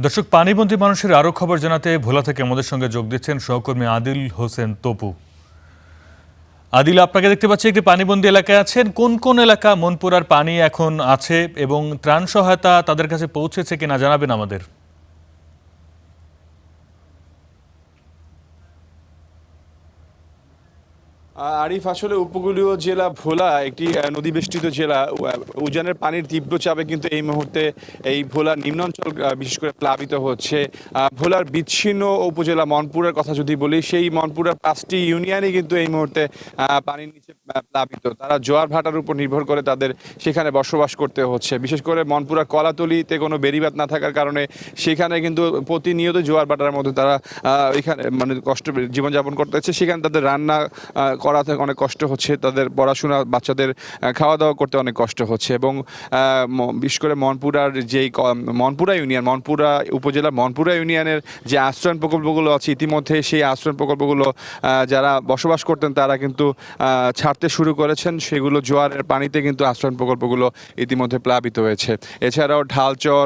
দর্শক, পানিবন্দী মানুষের আরো খবর জানাতে ভোলা থেকে আমাদের সঙ্গে যোগ দিচ্ছেন সহকর্মী আদিল হোসেন তপু। আদিল, আপনাকে দেখতে পাচ্ছি একটি পানিবন্দী এলাকায় আছেন। কোন কোন এলাকা মনপুরার পানি এখন আছে এবং ত্রাণ সহায়তা তাদের কাছে পৌঁছেছে কিনা জানাবেন আমাদের। আরিফ, আসলে উপকূলীয় জেলা ভোলা একটি নদী বেষ্টিত জেলা। উজানের পানির তীব্র চাপে কিন্তু এই মুহূর্তে এই ভোলার নিম্নাঞ্চল বিশেষ করে প্লাবিত হচ্ছে। ভোলার বিচ্ছিন্ন উপজেলা মনপুরার কথা যদি বলি, সেই মনপুরার 5টি ইউনিয়নই কিন্তু এই মুহূর্তে পানির নিচে প্লাবিত। তারা জোয়ার ভাটার উপর নির্ভর করে তাদের সেখানে বসবাস করতে হচ্ছে। বিশেষ করে মনপুরা কলাতলিতে কোনো বেড়িবাঁধ না থাকার কারণে সেখানে কিন্তু প্রতিনিয়ত জোয়ার ভাটার মধ্যে তারা এখানে মানে কষ্ট জীবনযাপন করতে হচ্ছে। সেখানে তাদের রান্না করাতে অনেক কষ্ট হচ্ছে, তাদের পড়াশোনা, বাচ্চাদের খাওয়া দাওয়া করতে অনেক কষ্ট হচ্ছে। এবং বিশেষ করে মনপুরার যেই মনপুরা ইউনিয়ন, মনপুরা উপজেলার মনপুরা ইউনিয়নের যে আশ্রয়ণ প্রকল্পগুলো আছে, ইতিমধ্যে সেই আশ্রয়ণ প্রকল্পগুলো যারা বসবাস করতেন তারা কিন্তু ছাড়তে শুরু করেছেন। সেগুলো জোয়ারের পানিতে কিন্তু আশ্রয়ণ প্রকল্পগুলো ইতিমধ্যে প্লাবিত হয়েছে। এছাড়াও ঢালচর,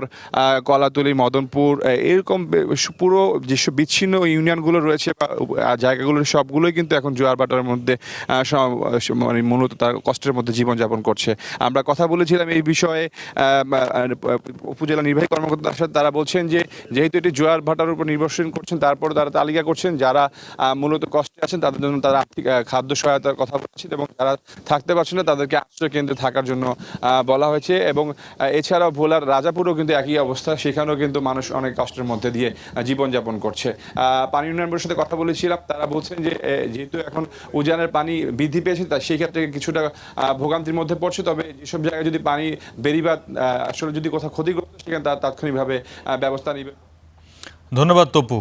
কলাতলি, মদনপুর, এরকম পুরো যেসব বিচ্ছিন্ন ইউনিয়নগুলো রয়েছে বা জায়গাগুলো সবগুলোই কিন্তু এখন জোয়ার ভাটার মধ্যে মানে মূলত তার কষ্টের মধ্যে জীবনযাপন করছে। আমরা কথা বলেছিলাম এই বিষয়ে উপজেলা নির্বাহী কর্মকর্তার সাথে। তারা বলছেন যে যেহেতু এটি জোয়ার ভাটার উপর নির্ভরশীল করছেন, তারপর তারা তালিকা করছেন যারা মূলত কষ্টে আছেন তাদের জন্য তারা আর্থিক খাদ্য সহায়তার কথা বলছেন, এবং যারা থাকতে পারছেন না তাদেরকে আশ্রয় কেন্দ্রে থাকার জন্য বলা হয়েছে। এবং এছাড়াও ভোলার রাজাপুরও কিন্তু একই অবস্থা, সেখানেও কিন্তু মানুষ অনেক কষ্টের মধ্যে দিয়ে জীবনযাপন করছে। পানি উন্নয়ন পরিষদের কথা বলেছিলাম, তারা বলছেন যে যেহেতু এখন উজানের পানি বৃদ্ধি পেয়েছে, তা সেই ক্ষেত্রে কিছুটা ভোগান্তির মধ্যে পড়ছে। তবে যেসব জায়গায় যদি পানি বেড়িবাঁধ আসলে যদি কোথাও ক্ষতিগ্রস্ত, সেখানে তার তাৎক্ষণিকভাবে ব্যবস্থা নেবে। ধন্যবাদ তপু।